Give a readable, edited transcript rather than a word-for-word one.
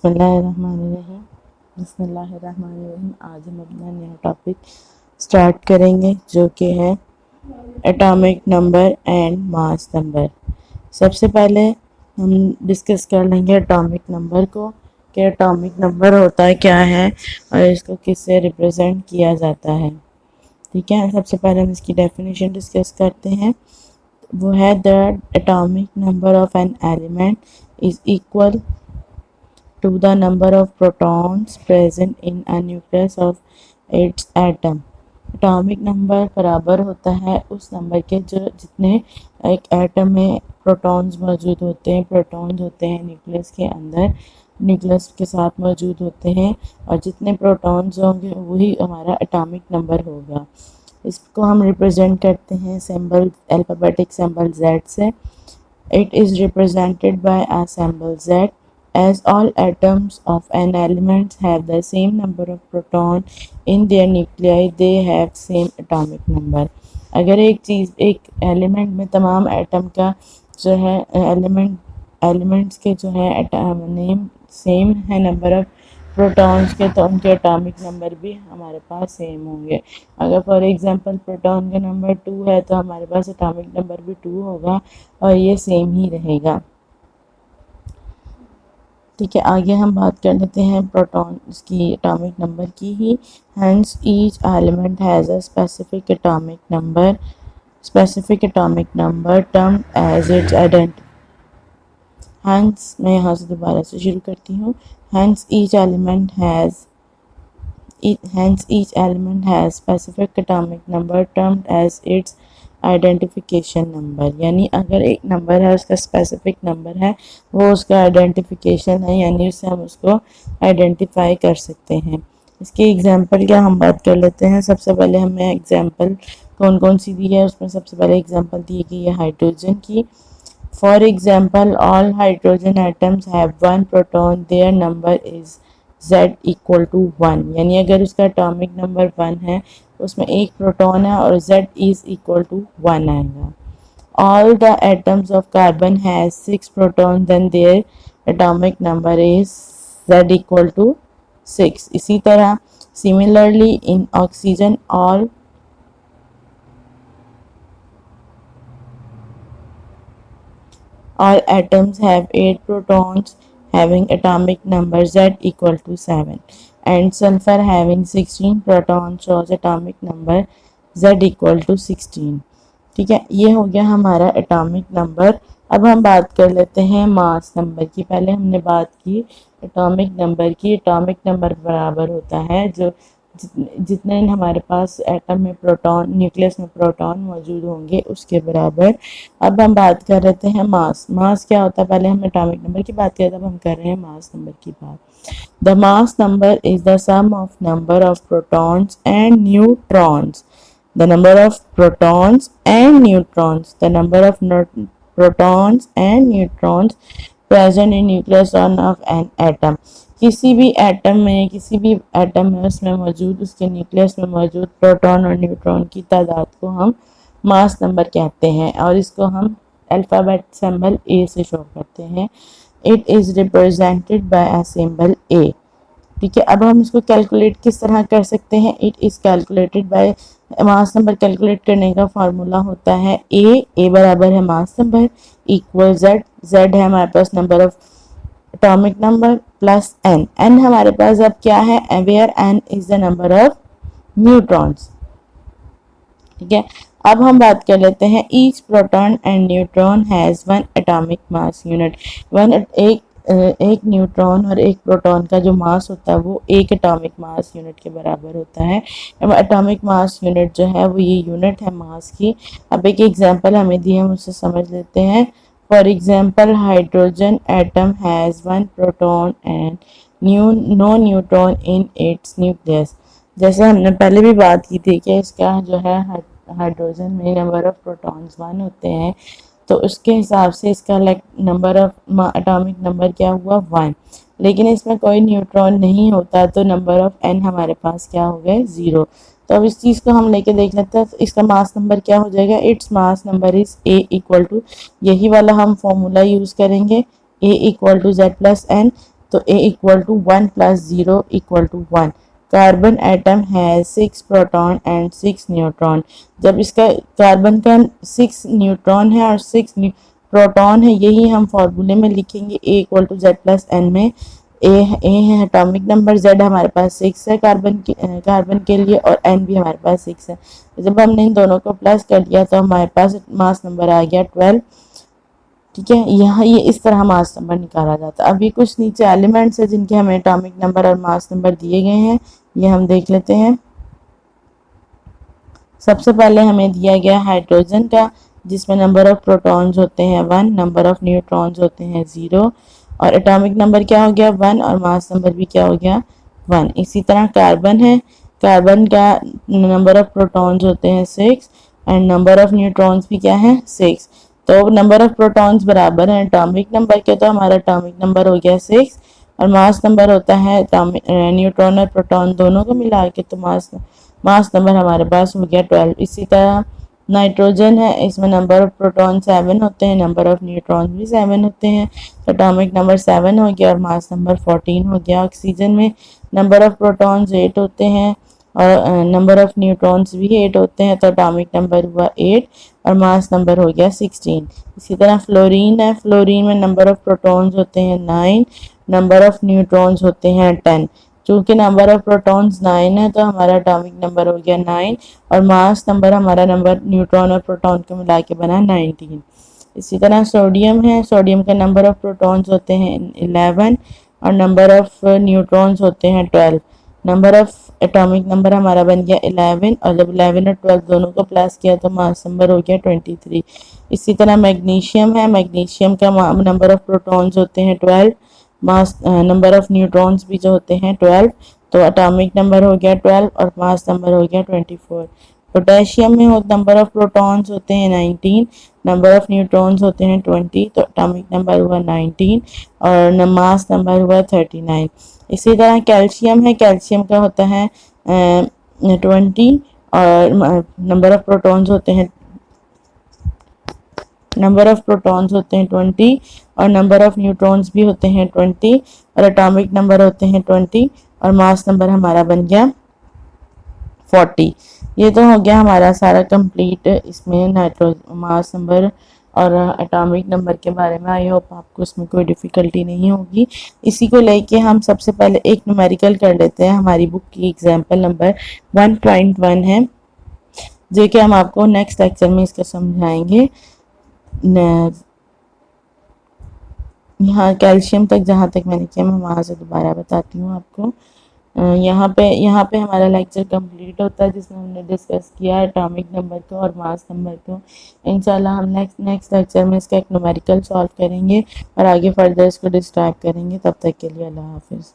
बिस्मिल्लाहिर्रहमानिर्रहीम। आज हम अपना नया टॉपिक स्टार्ट करेंगे जो कि है atomic number and mass number. सबसे पहले हम डिस्कस कर लेंगे एटॉमिक नंबर को कि एटॉमिक नंबर होता है क्या है और इसको किससे रिप्रेजेंट किया जाता है। ठीक है, सबसे पहले हम इसकी डेफिनेशन डिस्कस करते हैं। वो है the atomic number of an element is equal to the number of protons present in a nucleus of its atom। Atomic number बराबर होता है उस नंबर के जो जितने एक एटम में प्रोटॉन्स मौजूद होते हैं, प्रोटॉन्स होते हैं न्यूक्लियस के अंदर, न्यूक्लियस के साथ मौजूद होते हैं, और जितने प्रोटॉन्स होंगे वही हमारा एटॉमिक नंबर होगा। इसको हम रिप्रेजेंट करते हैं सिंबल अल्फ़ाबेटिक सिंबल Z से। It is represented by a symbol Z। As all atoms of an element have the same number of protons in their nuclei, they have same atomic number। अगर एक चीज़ एक element में तमाम atom का जो है elements के जो है नेम सेम है नंबर ऑफ प्रोटॉन्स के, तो उनके एटॉमिक नंबर भी हमारे पास सेम होंगे। अगर फॉर एग्जांपल प्रोटॉन का नंबर 2 है तो हमारे पास एटॉमिक नंबर भी 2 होगा और ये सेम ही रहेगा। ठीक है, आगे हम बात कर लेते हैं प्रोटॉन्स की एटॉमिक नंबर की ही। Hence each element has a specific atomic number termed as its identity. Hence, मैं यहाँ से दोबारा से शुरू करती हूँ। Hence each element has specific atomic number termed as its identification number. यानी अगर एक नंबर है उसका स्पेसिफिक नंबर है, वो उसका आइडेंटिफिकेशन है, यानी उससे हम उसको आइडेंटिफाई कर सकते हैं। इसके एग्जांपल क्या हम बात कर लेते हैं। सबसे पहले हमें एग्जांपल कौन कौन सी दी है, उसमें सबसे पहले एग्जांपल दी गई है हाइड्रोजन की। For example all hydrogen atoms have 1 proton, their number is Z equal to 1। यानी अगर उसका एटॉमिक नंबर 1 है, उसमें एक प्रोटॉन है और Z इज इक्वल टू 1 आएगा। All the atoms of carbon has 6 proton, then their atomic number is Z equal to 6। इसी तरह similarly in oxygen all atoms have 8 protons having atomic number Z equal to 7, and sulfur having 16 protons shows atomic number Z equal to 16। ठीक है, ये हो गया हमारा atomic number. अब हम बात कर लेते हैं मास नंबर की। पहले हमने बात की एटॉमिक नंबर की। एटॉमिक नंबर बराबर होता है जो जितने हमारे पास एटम में प्रोटॉन, न्यूक्लियस में प्रोटॉन मौजूद होंगे उसके बराबर। अब हम बात कर रहे हैं मास। मास क्या होता है, पहले हम एटॉमिक नंबर की बात किया, तब हम कर रहे हैं मास नंबर की बात। The mass number is the sum of number of protons and neutrons. The number of protons and neutrons, the number of protons and neutrons present in nucleus of an atom। किसी भी atom में उसमें मौजूद, उसके nucleus में मौजूद proton और neutron की तादाद को हम मास नंबर कहते हैं, और इसको हम अल्फ़ाबेट सिंबल A से शो करते हैं। It is represented by a symbol A। ठीक है, अब हम इसको कैलकुलेट किस तरह कर सकते हैं। It is calculated by, mass number calculate करने का फार्मूला होता है ए बराबर है मास नंबर इक्वल Z है हमारे पास number of atomic number plus N हमारे पास अब क्या है, where N is the number of neutrons. ठीक है, अब हम बात कर लेते हैं each proton and neutron has 1 atomic mass unit. एक न्यूट्रॉन और एक प्रोटॉन का जो मास होता है वो एक एटॉमिक मास यूनिट के बराबर होता है। एटॉमिक मास यूनिट जो है वो ये यूनिट है मास की। अब एक एग्जांपल हमें दी है, हम उससे समझ लेते हैं। For example hydrogen atom has 1 proton and no neutron in its nucleus. जैसे हमने पहले भी बात की थी कि इसका जो है हाइड्रोजन में नंबर ऑफ प्रोटॉन्स 1 होते हैं, तो उसके हिसाब से इसका नंबर ऑफ एटॉमिक नंबर क्या हुआ 1। लेकिन इसमें कोई न्यूट्रॉन नहीं होता तो नंबर ऑफ एन हमारे पास क्या हो गए 0। तो अब इस चीज़ को हम लेके देख लेते हैं, तो इसका मास नंबर क्या हो जाएगा, it's mass number is A equal to, यही वाला हम फॉर्मूला यूज़ करेंगे, A equal to Z plus N. तो A equal to 1 plus 0 equal to 1। Carbon atom है 6 प्रोटॉन एंड 6 न्यूट्रॉन। जब इसका कार्बन का 6 न्यूट्रॉन है और 6 प्रोटॉन है, यही हम फॉर्मूले में लिखेंगे A equal to Z plus N में। ए है एटॉमिक नंबर, Z हमारे पास 6 है कार्बन के लिए, और N भी हमारे पास 6 है। जब हमने इन दोनों को प्लस कर दिया तो हमारे पास मास नंबर आ गया 12। ठीक है, यहाँ ये इस तरह मास नंबर निकाला जाता है। अभी कुछ नीचे एलिमेंट्स है जिनके हमें एटॉमिक नंबर और मास नंबर दिए गए हैं, ये हम देख लेते हैं। सबसे पहले हमें दिया गया हाइड्रोजन का, जिसमें नंबर ऑफ प्रोटॉन्स होते हैं 1, नंबर ऑफ न्यूट्रॉन्स होते हैं 0, और एटॉमिक नंबर क्या हो गया 1, और मास नंबर भी क्या हो गया 1। इसी तरह कार्बन है, कार्बन का नंबर ऑफ प्रोटॉन्स होते हैं 6 एंड नंबर ऑफ न्यूट्रॉन्स भी क्या है 6। तो नंबर ऑफ प्रोटॉन्स बराबर है एटॉमिक नंबर के, तो हमारा एटॉमिक नंबर हो गया 6, और मास नंबर होता है न्यूट्रॉन और प्रोटॉन दोनों को मिला के, तो मास नंबर हमारे पास हो गया 12। इसी तरह नाइट्रोजन है, इसमें नंबर ऑफ प्रोटॉन 7 होते हैं, नंबर ऑफ न्यूट्रॉन भी 7 होते हैं, तो एटॉमिक नंबर 7 हो गया और मास नंबर 14 हो गया। ऑक्सीजन में नंबर ऑफ प्रोटॉन्स 8 होते हैं और नंबर ऑफ न्यूट्रॉन्स भी 8 होते हैं, तो एटॉमिक नंबर हुआ 8 और मास नंबर हो गया 16। इसी तरह फ्लोरीन है, फ्लोरीन में नंबर ऑफ प्रोटॉन्स होते हैं 9, नंबर ऑफ न्यूट्रॉन्स होते हैं 10। चूंकि नंबर ऑफ प्रोटॉन्स 9 है तो हमारा एटॉमिक नंबर हो गया 9, और मास नंबर हमारा नंबर न्यूट्रॉन और प्रोटॉन को मिला के बना 19। इसी तरह सोडियम है, सोडियम का नंबर ऑफ प्रोटॉन्स होते हैं 11 और नंबर ऑफ न्यूट्रॉन्स होते हैं 12। नंबर ऑफ एटॉमिक नंबर हमारा बन गया 11, और जब 11 और 12 दोनों को प्लस किया तो मास नंबर हो गया 23। इसी तरह मैग्नीशियम है, मैग्नीशियम का नंबर ऑफ प्रोटॉन्स होते हैं 12, मास नंबर ऑफ न्यूट्रॉन्स भी जो होते हैं 12, तो एटॉमिक नंबर हो गया 12 और मास नंबर हो गया 24। पोटेशियम में नंबर ऑफ प्रोटॉन्स होते हैं 19, नंबर ऑफ न्यूट्रॉन्स होते हैं 20, तो एटॉमिक नंबर हुआ 19 और मास नंबर हुआ 39। इसी तरह कैल्शियम है, कैल्शियम का होता है 20 और नंबर ऑफ प्रोटॉन्स होते हैं 20 और नंबर ऑफ न्यूट्रॉन्स भी होते हैं 20 और एटॉमिक नंबर होते हैं 20 और मास नंबर हमारा बन गया 40। ये तो हो गया हमारा सारा कंप्लीट, इसमें मास नंबर और एटॉमिक नंबर के बारे में। आई होप आपको इसमें कोई डिफ़िकल्टी नहीं होगी। इसी को लेके हम सबसे पहले एक न्यूमेरिकल कर लेते हैं। हमारी बुक की एग्जाम्पल नंबर 1.1 है, जो कि हम आपको नेक्स्ट लेक्चर में इसका समझाएंगे। यहाँ कैल्शियम तक जहाँ तक मैंने किया मैं वहाँ से दोबारा बताती हूँ आपको। यहाँ पे हमारा लेक्चर कंप्लीट होता है, जिसमें हमने डिस्कस किया एटॉमिक नंबर को और मास नंबर को। इंशाल्लाह हम नेक्स्ट लेक्चर में इसका एक न्यूमेरिकल सॉल्व करेंगे और आगे फर्दर इसको डिस्क्राइब करेंगे। तब तक के लिए अल्लाह हाफिज़।